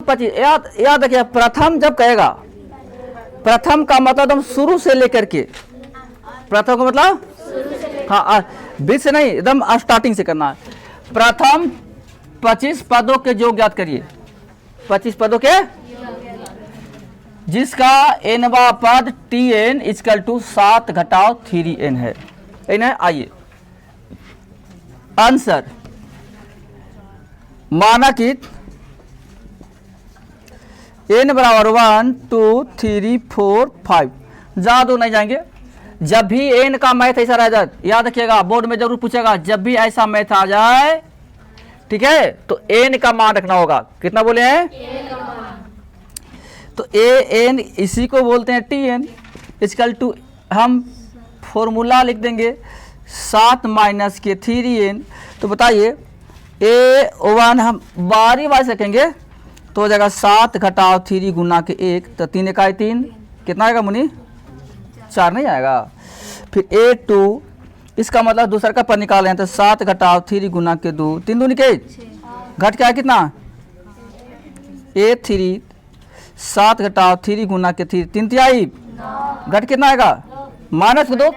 25 याद याद रखिए, प्रथम जब कहेगा, प्रथम का मतलब एकदम शुरू से लेकर के, प्रथम का मतलब हाँ बीच से नहीं, एकदम स्टार्टिंग से करना है। प्रथम 25 पदों के योग ज्ञात करिए, 25 पदों के, जिसका nवा पद tn इक्वल टू 7 घटाव 3n है। आइए आंसर, माना कि n बराबर 1 2 3 4 5, ज्यादा नहीं जाएंगे। जब भी n का मैथ ऐसा रह जाए, याद रखिएगा बोर्ड में जरूर पूछेगा, जब भी ऐसा मैथ आ जाए, ठीक है, तो n का मान रखना होगा। कितना बोले हैं? तो an इसी को बोलते हैं tn इक्वल टू, हम फॉर्मूला लिख देंगे 7 माइनस के 3n। तो बताइए a1 हम बारी बारी से रखेंगे तो हो जाएगा 7 घटाव 3 गुना के 1, तो 3 इकाई 3, कितना आएगा मुनि? 4 नहीं आएगा। फिर a2, इसका मतलब दूसरा का पर निकाल रहे हैं, तो 7 घटाव 3 गुना के 2, 3 दूनी के घट के आया कितना? a3 7 घटाव 3 गुना के 3, 3 तिहाई घट कितना आएगा? माइनस 2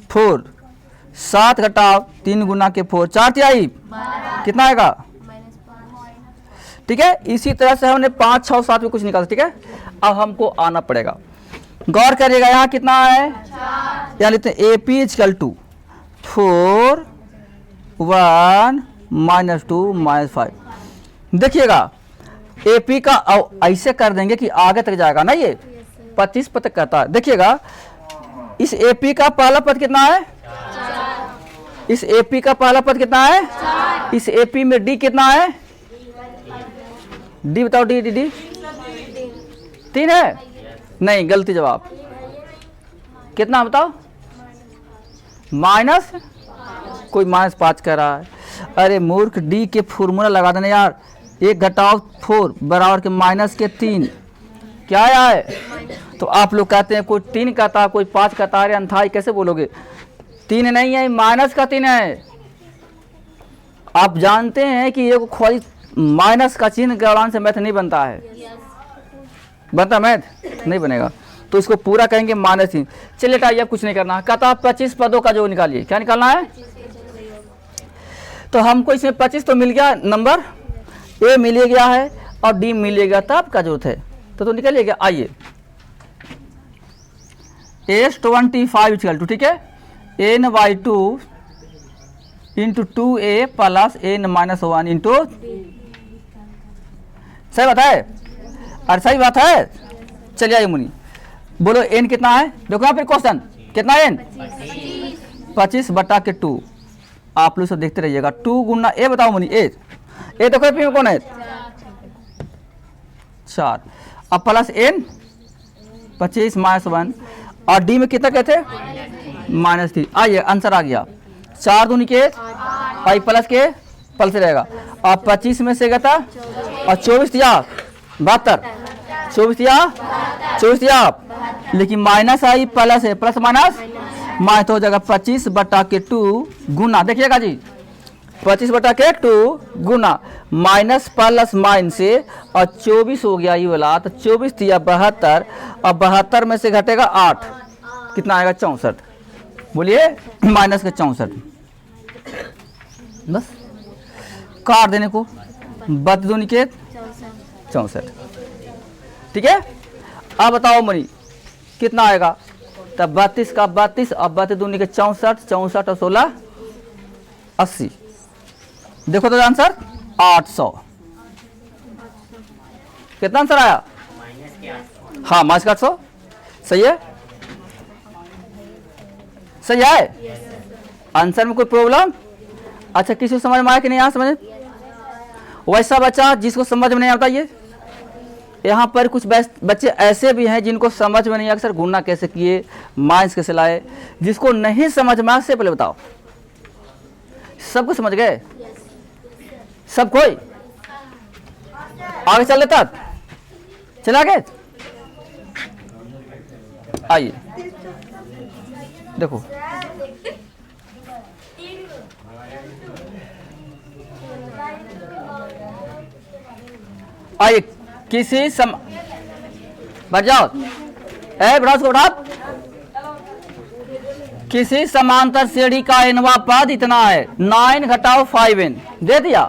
4, 7 घटाव 3 गुना के 4, 4 तिहाई कितना आएगा? ठीक है, इसी तरह से हमने 5 6 7 में कुछ निकाला। ठीक है, अब हमको आना पड़ेगा, गौर करिएगा, यहाँ कितना है? यहाँ लिखते हैं AP equal to 4 1 minus 2 minus 5। देखिएगा AP का ऐसे कर देंगे कि आगे तक जाएगा ना, ये 25 पद तक कहता है। देखिएगा इस AP का पहला पद कितना है? इस AP का पहला पद कितना है? इस AP में D कितना है? D बताओ, D D D 3 है? नहीं, गलती जवाब। कितना बताओ? माइनस, कोई -5 कह रहा है। अरे मूर्ख, D के फॉर्मूला लगा देना यार, 1 घटाव 4 बराबर के माइनस के 3, क्या है? तो आप लोग कहते हैं कोई 3 कहता है, कोई 5 कहता है, अंथाई कैसे बोलोगे? 3 नहीं है, माइनस का 3 है। आप जानते हैं कि ये खाली माइनस का चिन्ह के दौरान से मैथ नहीं बनता है, बनता मैथ नहीं बनेगा, तो इसको पूरा कहेंगे माइनस चिन्ह। चलिए टाइए, अब कुछ नहीं करना। कहता 25 पदों का जो निकालिए, क्या निकालना है? तो हमको इसमें 25 तो मिल गया, नंबर A मिल गया है और D मिल गया, तब का जरूरत है तो निकलिएगा। आइए S25 इक्वल टू, ठीक है, n/2 into 2a plus n-1 into, सही बात है? अरे सही बात है। चलिए आइए मुनि, बोलो n कितना है? देखो यहाँ फिर क्वेश्चन कितना है? n 25 बटा के 2। आप लोग सब देखते रहिएगा, 2 गुना a, बताओ मुनि, a देखो में कौन है? 4, अब प्लस n 25 -1 और d में कितना कहते? -3। आइए आंसर आ गया, 4 दूनी के 5 प्लस के प्लस रहेगा, और 25 में से कहता और 24 या 72, 24 या 24 या, लेकिन माइनस आई प्लस है, प्लस माइनस माइनस हो जाएगा 25 बटा के 2 गुना, देखिएगा जी 25 बटा के 2 गुना माइनस प्लस माइनस से, और 24 हो गया ये वाला, तो 24 दिया 72, और 72 में से घटेगा 8, कितना आएगा? 64। बोलिए माइनस के 64, बस काट देने को, 32 दूनी के 64। ठीक है, अब बताओ मनी कितना आएगा? तब 32 का 32 और 32 दूनी के 64, 64 और 16 80। देखो तो आंसर 800। कितना आंसर आया? हाँ माइनस का 800, सही है, सही है। आंसर में कोई प्रॉब्लम? अच्छा, किसी को समझ में आया कि नहीं? यहाँ समझ, वैसा बच्चा जिसको समझ में नहीं आता, ये यहाँ पर कुछ बच्चे ऐसे भी हैं जिनको समझ में नहीं आता सर गुणा कैसे किए, माइनस कैसे लाए। जिसको नहीं समझ में आया से पहले बताओ, सबको समझ गए? सब कोई आगे चल लेता, चला गए? आइए देखो, आइए किसी बढ़ जाओ, ब्रश को उठा। किसी समांतर श्रेणी का एनवा पद इतना है, 9 घटाओ 5n दे दिया,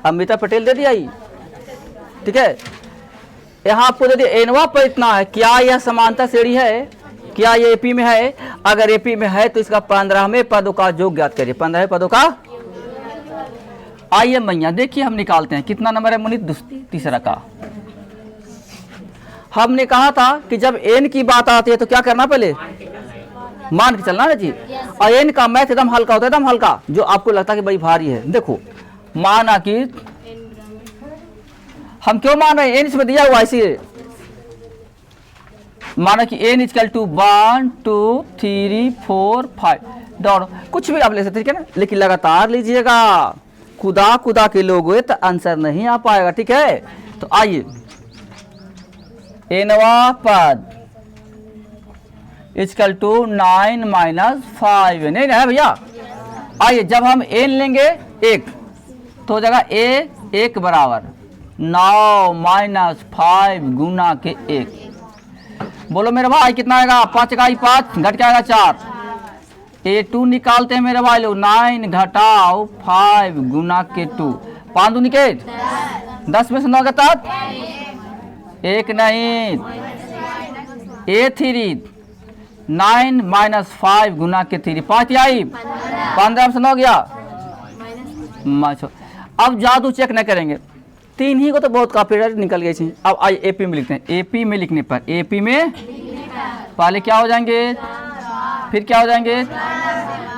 अमिता पटेल दे दिया। ठीक है, यहाँ आपको दे दिया एनवा पद इतना है। क्या यह समांतर श्रेणी है? क्या ये एपी में है? अगर एपी में है तो इसका 15वें पदों का योग ज्ञात करिए। 15वें पदों का, आइए मैया देखिए हम निकालते हैं। कितना नंबर है मुनीत? तीसरा का। हमने कहा था कि जब एन की बात आती है तो क्या करना, पहले मान के चलना ना जी। और एन का मैथ एकदम हल्का होता है, एकदम हल्का, जो आपको लगता है कि भाई भारी है। देखो माना कि हम क्यों मान रहे हैं, एन इसमें दिया हुआ इसीलिए। माना कि एन इजकल टू 1 2 3 4 5, दौड़ो कुछ भी आप ले सकते हैं, ठीक है ना, लेकिन लगातार लीजिएगा। खुदा खुदा के लोग हुए तो आंसर नहीं आ पाएगा। ठीक है, तो आइए एनवा पद इजकल टू 9 - 5 नहीं है भैया। आइए जब हम एन लेंगे 1 तो हो जाएगा ए 1 बराबर 9 - 5 गुना के 1। बोलो मेरे भाई कितना आएगा? 5 का 5 घट के आएगा 4। A2 निकालते हैं मेरे भाई लोग। 9 घटाओ 5 गुना के 2, 5 दूनी के 10 में से 9 का 1 नहीं, A3 9 - 5 गुना के 3, 5 आई 15 से 9 गया। अब जादू चेक नहीं करेंगे, 3 ही को तो बहुत काफी निकल गई थी। अब आइए एपी में लिखते हैं। एपी में लिखने पर, एपी में पहले क्या हो जाएंगे, फिर क्या हो जाएंगे,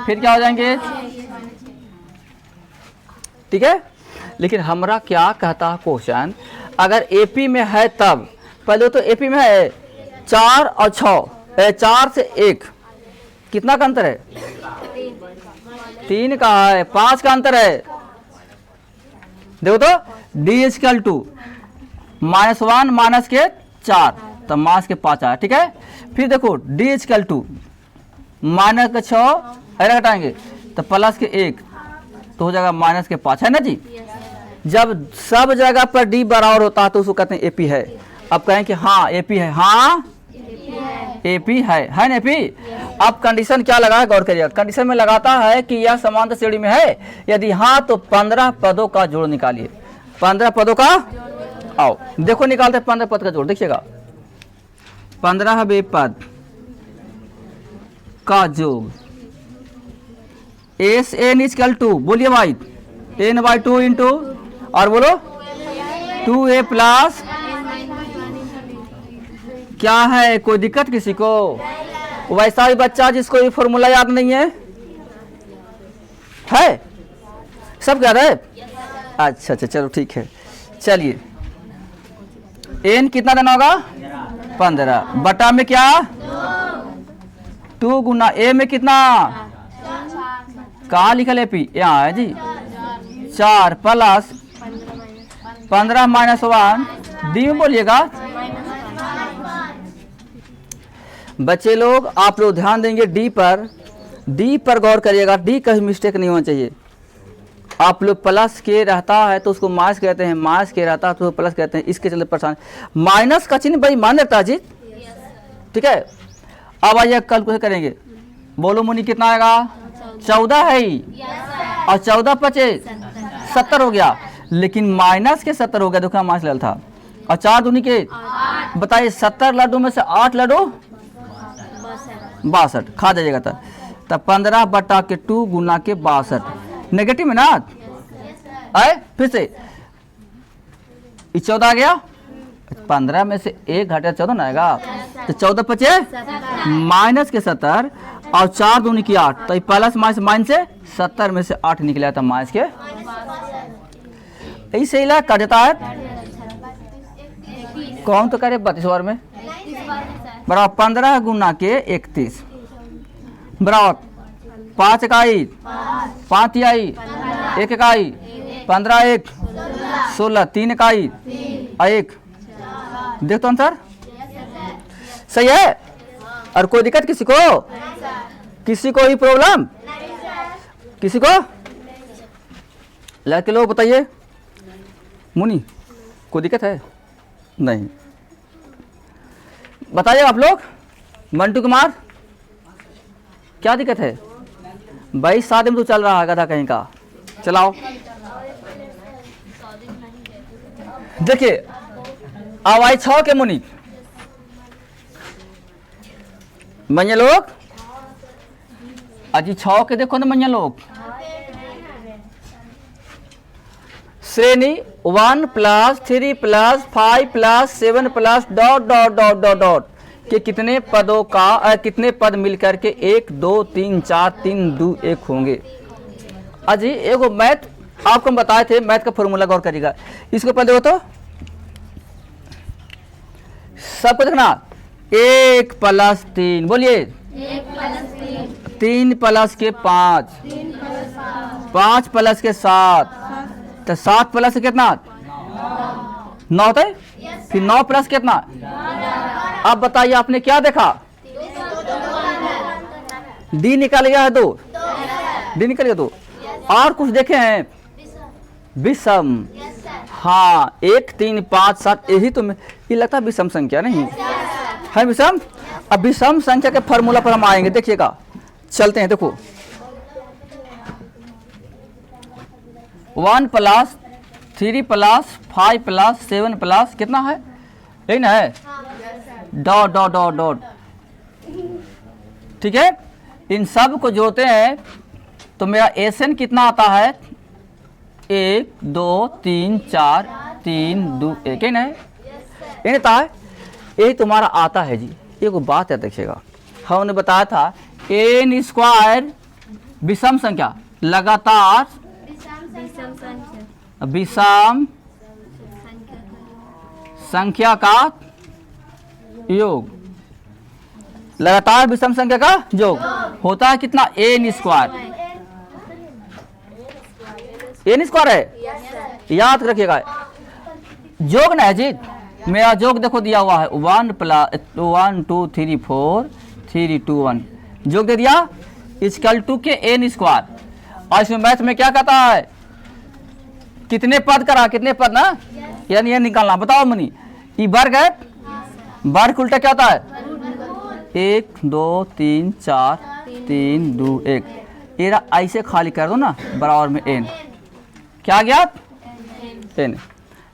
फिर क्या हो जाएंगे, ठीक है। लेकिन हमरा क्या कहता है क्वेश्चन, अगर एपी में है तब पहले तो एपी में है 4 और 6, 4 से 1 कितना का अंतर है? 3 का है, 5 का अंतर है। देखो तो डी इजकल टू -1 माइनस के 4 तो माइनस के 5 आया। ठीक है, फिर देखो डी इजकल टू माइनस के 6 अरे घटाएंगे तो प्लस के 1 तो हो जाएगा माइनस के 5, है ना जी। जब सब जगह पर डी बराबर होता है तो उसको कहते हैं एपी है। अब कहें कि हाँ एपी है, हाँ एपी है ना एपी। अब कंडीशन क्या लगा है, गौर करिएगा। कंडीशन में लगाता है कि यह समांतर श्रेणी में है, यदि हाँ तो 15 पदों का जोड़ निकालिए। 15 पदों का, आओ देखो निकालते 15 पद का जोड़, देखिएगा 15वें पद का जोड़ एस एन इजकल टू, बोलिए भाई n/2 इंटू और बोलो 2a प्लस क्या है, कोई दिक्कत किसी को? वैसा ही बच्चा जिसको ये फॉर्मूला याद नहीं है सब याद है? अच्छा चलो ठीक है। चलिए n कितना देना होगा? 15 बटा में क्या 2 गुना a में कितना, कहाँ लिखल है पी, यहाँ है जी 4 प्लस 15 - 1 डी में बोलिएगा। बच्चे लोग आप लोग ध्यान देंगे डी पर गौर करिएगा। डी कहीं मिस्टेक नहीं होना चाहिए। आप लोग प्लस के रहता है तो उसको माइनस कहते हैं, माइनस के रहता है तो प्लस कहते हैं, इसके चलते परेशान। माइनस का चिन्ह बड़ी मान रहता है जी, ठीक है। अब आइए कैलकुलेट करेंगे। बोलो मुनि कितना आएगा? 14 है ही, और 14 25 70 हो गया, लेकिन माइनस के 70 हो गया। देखो माइनस लेवल था, और 4 दूनी के बताइए 70 लड्डू में से 8 लड्डू 62 खा जाइएगा। तब 15 बटा के 2 गुना के 62 नेगेटिव में ना आए, फिर से 14 आ गया, 15 में से 1 घटा 14 ना आएगा, तो 14 25 माइनस के 70 और 4 दूनी की 8, तो प्लस माइनस से 70 में से 8 निकला था माइनस के, ऐसे ही कट जाता है। कौन तो करे 32 बार में बराबर 15 गुना के 31 बराबर 5 इकाई 5 इकाई 1 इकाई 15 1 16 3 इकाई 1। देख तो आंसर सही है। और कोई दिक्कत किसी को? किसी को ही प्रॉब्लम? किसी को? लड़के लोग बताइए मुनि कोई दिक्कत है? नहीं। बताइए आप लोग, मंटू कुमार क्या दिक्कत है? भाई शादी में तो चल रहा है गधा कहीं का, चलाओ। देखिए अब आई 6 के मुनि मंजे लोग, अजी 6 के देखो ना मंजे लोग, श्रेणी 1 + 3 + 5 + 7 + dot dot dot dot dot के कितने पदों का कितने पद मिलकर के 1 2 3 4 3 2 1 होंगे। अजी एगो मैथ आपको हम बताए थे, मैथ का फॉर्मूला गौर करिएगा। इसको पहले देखो तो सबको देखना, 1 + 3 बोलिए, 3 + के 5, 5 + के 7, तो 7 + कितना 9 होता है, फिर 9 + कितना। अब बताइए आपने क्या देखा, डी निकाल गया है 2, डी निकल गया 2। और कुछ देखे हैं विषम, हाँ 1 3 5 7, यही तो ये लगता है विषम संख्या नहीं है विषम। अब विषम संख्या के फॉर्मूला पर हम आएंगे, देखिएगा चलते हैं। देखो 1 + 3 + 5 + 7 + कितना है, यही ना है, डॉट डॉट डॉट डॉट, ठीक है। इन सब को जोड़ते हैं तो मेरा एसएन कितना आता है, 1 2 3 4 3 2 1, ना है, ये आता है, यही तुम्हारा आता है जी। एक बात है देखिएगा, हमने बताया था n² विषम संख्या, लगातार विषम संख्या का योग, लगातार विषम संख्या का योग होता है कितना, n²। n² है, याद रखिएगा। योग ना है जी, मेरा योग देखो दिया हुआ है 1 + 1 2 3 4 3 2 1, योग दे दिया = के n²। और इसमें मैथ में क्या कहता है, कितने पद करा, कितने पद ना, यानी ये निकालना। बताओ मनी, ये वर्ग है, वर्ग उल्टा क्या होता है, 1 2 3 4 3 2 1, ये ऐसे खाली कर दो ना, बराबर में n, क्या गया n।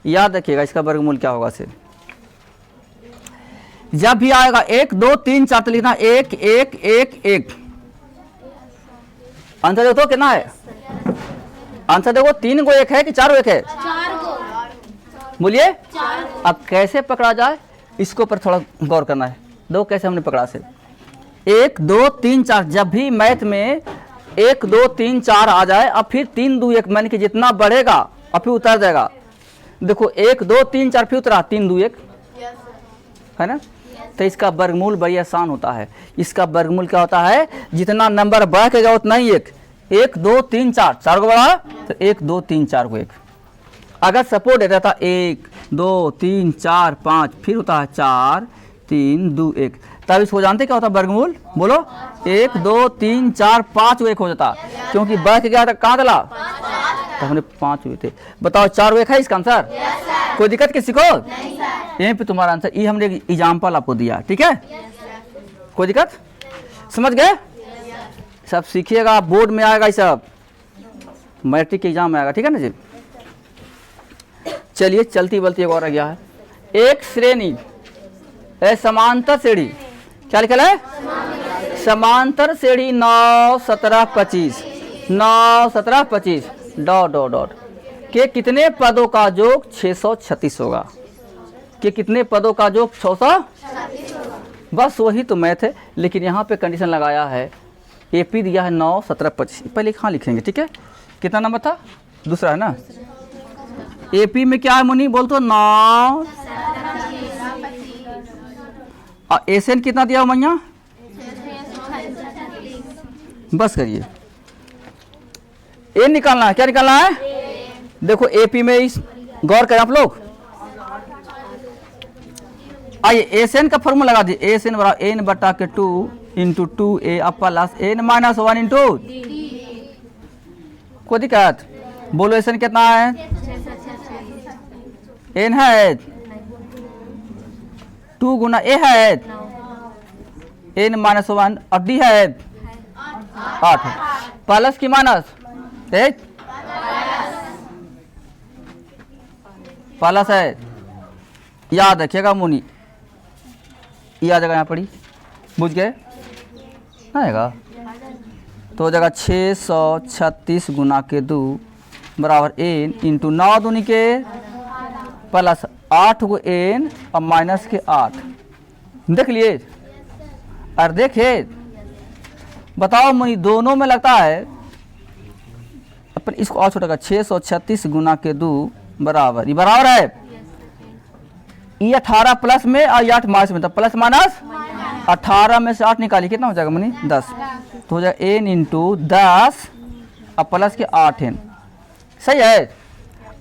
याद रखिएगा इसका वर्गमूल क्या होगा से, जब भी आएगा 1 2 3 4 तो लिखना 1 1 1 1। आंसर देखो कितना है, आंसर देखो 3 को 1 है कि 4 को 1 है, 4 को, बोलिए। अब कैसे पकड़ा जाए इसको पर थोड़ा गौर करना है। दो कैसे हमने पकड़ा से, 1 2 3 4, जब भी मैथ में 1 2 3 4 आ जाए, अब फिर 3 2 1, मैंने कि जितना बढ़ेगा अब फिर उतर जाएगा। देखो 1 2 3 4 फिर उतरा 3 2 1, है ना। तो इसका वर्गमूल बड़ी आसान होता है। इसका वर्गमूल क्या होता है, जितना नंबर बढ़ेगा उतना ही 1 1 2 3 4, 4 को बढ़ा तो 1 2 3 4 को 1। अगर सपोर्ट देता था 1 2 3 4 5, फिर होता है 4 3 2 1, तब इसको जानते क्या होता है वर्गमूल, बोलो 1 2 3 4 5 1 हो जाता, क्योंकि बढ़ के गया था कहाँ चला, तो हमने 5 हुए थे। बताओ 4 1 है इसका आंसर, कोई दिक्कत किसी को, यहीं पे तुम्हारा आंसर। ये हमने एग्जाम्पल आपको दिया, ठीक है, कोई दिक्कत, समझ गए। सब सीखिएगा, बोर्ड में आएगा ये सब, मैट्रिक के एग्जाम में आएगा, ठीक है ना जी। चलिए चलती बलती एक और आ गया है, एक श्रेणी समांतर श्रेणी, क्या लिखा है, समांतर श्रेणी 9 17 25 9 17 25 डॉट डॉट डॉट के कितने पदों का योग 636 होगा, कि कितने पदों का योग 636, बस वही तो मैथ है। लेकिन यहाँ पे कंडीशन लगाया है, एपी दिया है 9 17 25, पहले कहाँ लिखेंगे, ठीक है, कितना नंबर था, दूसरा है ना। एपी में क्या है मुनी, बोल तो 9, और एसएन कितना दिया मैया, बस करिए, ए निकालना है, क्या निकालना है, देखो एपी में इस गौर करें आप लोग। आइए एसएन का फॉर्मूला लगा दिए, एसएन बराबर एन बटा के 2 into 2a plus n minus 1 into, कोई दिक्कत, बोलो एसएन कितना है, एन है 2 गुना ए है एन माइनस 1 और डी है 8 प्लस की माइनस 8 प्लस है। याद रखिएगा मुनि, याद जगह यहाँ पड़ी, बुझ गए आएगा तो हो जाएगा 636 गुना के 2 बराबर एन इंटू 9 दूनी के प्लस 8 गो एन और माइनस के 8। देख लिए और देखे बताओ मुनि दोनों में लगता है अपन इसको और छोटा 636 गुना के 2 बराबर ये बराबर है ये 18 प्लस में और ये 8 माइनस में, तो प्लस माइनस 18 में से 8 निकालिए कितना हो जाएगा मुनि 10, तो हो जाएगा एन इंटू 10 और प्लस के 8 एन। सही है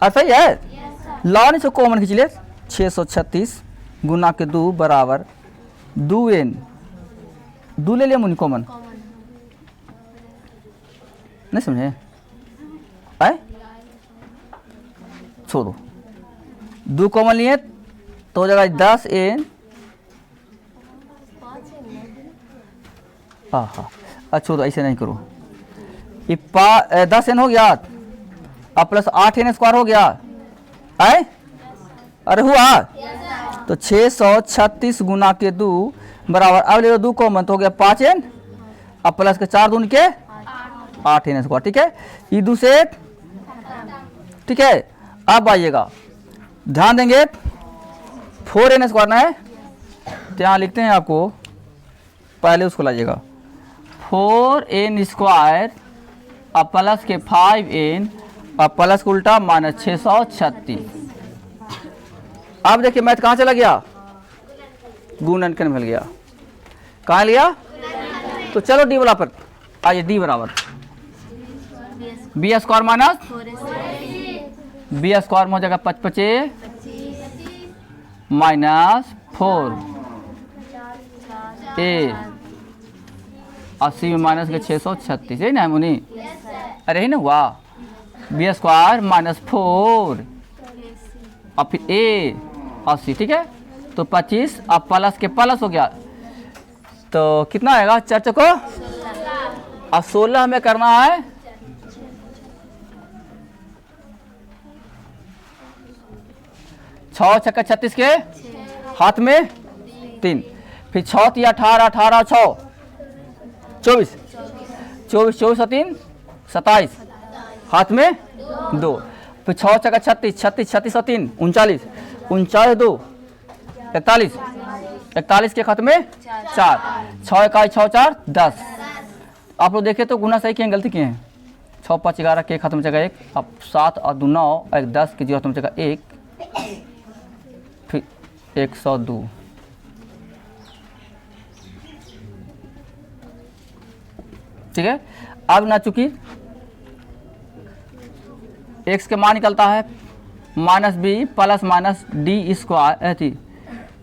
और सही है। लॉन से कॉमन खींच ले 636 गुना के 2 बराबर 2 एन, 2 ले लिया मुनि कॉमन, नहीं समझे आए छोड़ो 2 कॉमन लिए तो हो जाएगा 10 एन। हाँ अच्छा तो ऐसे नहीं करो, ये 10 एन हो गया और प्लस 8 एन स्क्वायर हो गया है, अरे हुआ तो 636 गुना के 2 बराबर अब ले लो 2 कॉमन तो हो गया 5 एन और प्लस के 4 दून के 8 एन स्क्वायर। ठीक है ये दूसरे ठीक है। अब आइएगा ध्यान देंगे 4 एन स्क्वायर ना है तो यहाँ लिखते हैं आपको, पहले उसको लाइएगा 4 एन स्क्वायर और प्लस के 5 एन और प्लस का उल्टा माइनस 636। अब देखिए मैथ कहाँ चला गया, गुणन के मिल गया, कहाँ लिया तो चलो डी वाला पर आइए, डी बराबर B square minus B square में हो जाएगा 55 माइनस 4 ए 80 में माइनस के 636 है ना मुनि, अरे है ना हुआ बी स्क्वायर माइनस 4 और फिर ए 80। ठीक है तो 25 अब प्लस के प्लस हो गया तो कितना आएगा 4 चको और 16 हमें करना है 6 छक्का 36 के हाथ में 3, फिर 6 3 18 18 6 24 24 24 3 27 हाथ में 2, फिर 6 छक्का 36 36 36 और 3 39 39 2 41 41 के खत्म में 4 6 इकाई 6 4 10। आप लोग देखें तो गुना सही किए गलती किए हैं, 6 5 11 के खत्म जगह 1, अब 7 और 2 9 और 10 की जगह खत्म जगह 1, फिर 102। ठीक है अब ना चूंकि x के मान निकलता है minus B plus minus D square थी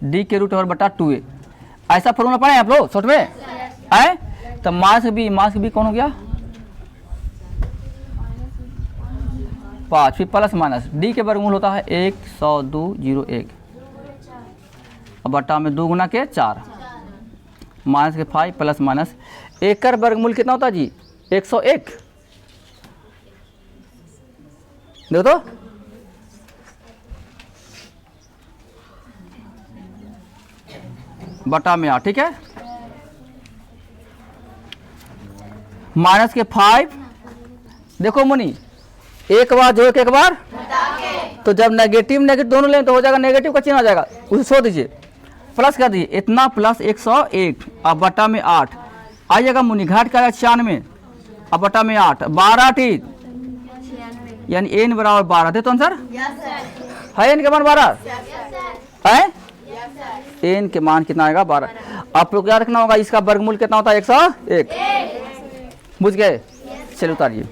डी के रूट ओवर बटा 2a, ऐसा फॉर्मूला पढ़े आप लोग शॉर्ट में आए तो मास बी कौन हो गया 5, फिर प्लस माइनस डी के वर्गमूल होता है 102.01 और बटा में 2 गुना के 4 माइनस के 5 प्लस माइनस 1 का वर्गमूल कितना होता है जी 101। देखो तो बटा में 8। ठीक है माइनस के 5 देखो मुनि एक बार जो एक बार तो जब नेगेटिव नेगेटिव दोनों लें तो हो जाएगा नेगेटिव का चिन्ह आ जाएगा, उसे छोड़ दीजिए प्लस कर दीजिए इतना प्लस 101 अब बटा में 8 आइएगा मुनि घाट का 96 अब बटा में 8 12 ठीक यानी एन बराबर 12 दे तो आंसर है एन के मान 12 है एन के मान कितना आएगा 12। आप लोग याद रखना होगा इसका वर्गमूल कितना होता है 101। बुझ गए चलिए उतारिए।